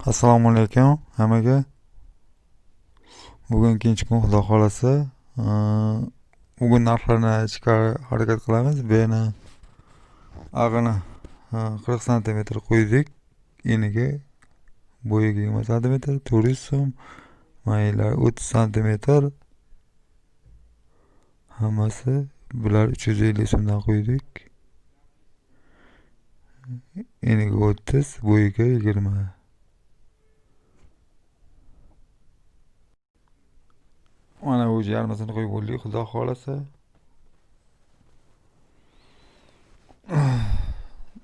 Assalomu alaykum hammaga. Bugun ikkinchi kun xudo xolasa. Bugun narxlarni chiqarib harakat qilamiz. Beni ag'ini 40 sm qo'ydik. Eniga bo'yiga 20 sm, turizm maylar 30 sm. Hammasi bular 350 so'mdan qo'ydik. Eniga 30, bo'yiga 20. Mana bu yarmasini qo'yib bo'ldik, xudo xolasa.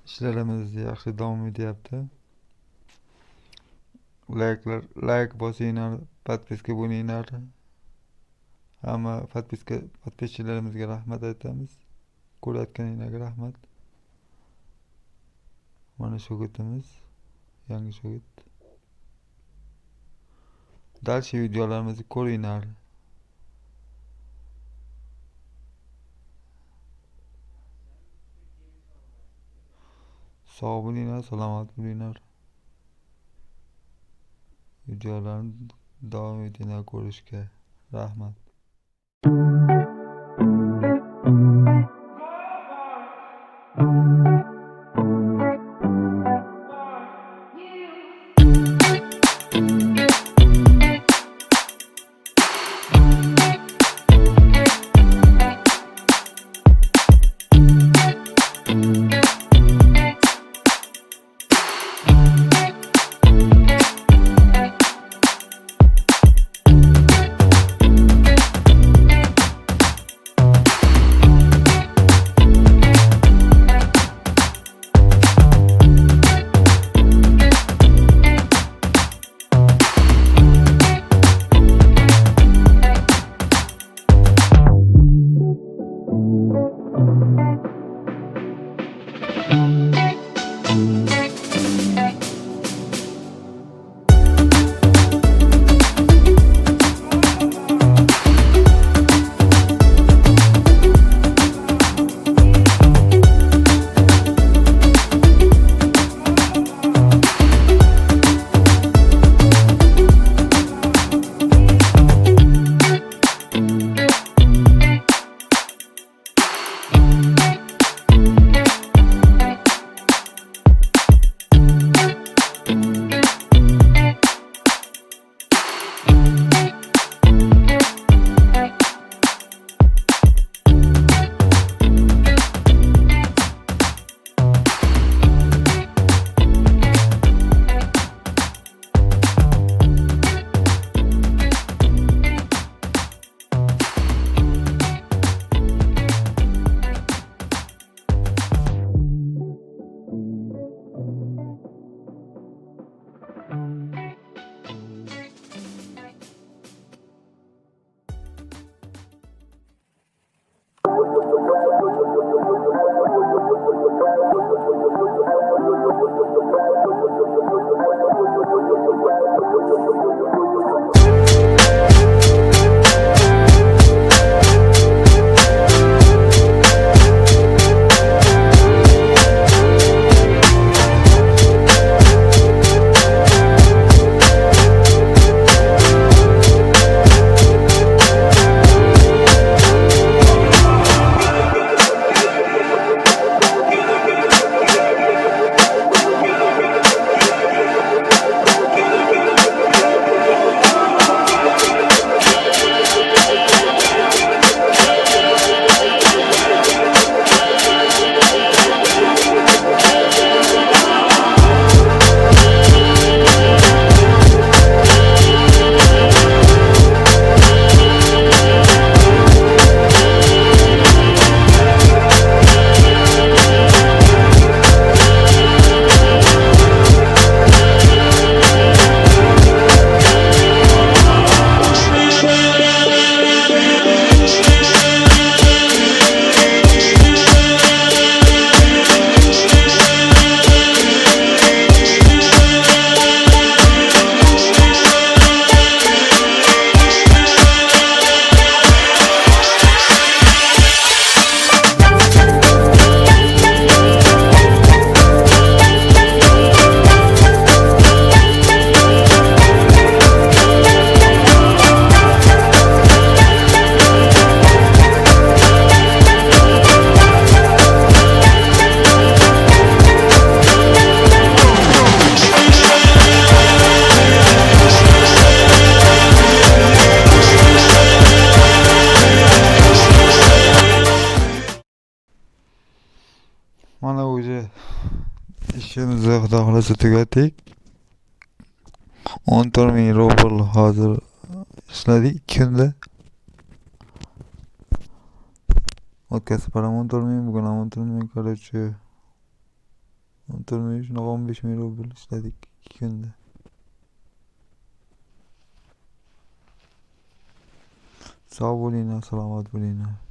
Ishlarimiz yaxshi davom etyapti. Like bosinglar, podpiska bo'linglar. Hamma podpischilarimizga rahmat aytamiz. Ko'rayotganinglarga rahmat. Mana shogirtimiz, yangi shogird. Dalshi videolarimizni ko'ringlar. Sog' bo'linglar, salomat bo'linglar. Videolarni davom etinglar ko'rishga. Rahmat. Mana o'zi ishimizni xudo xohlasa tugatdik. 14 ming rubl hozir ishladik 2 kunda. O'tkazib param 14 ming, bugun ham 14 ming, короче 14 ming, shunaqa 15 ming rubl ishladik 2 kunda. Sog' bo'linglar, salomat bo'linglar.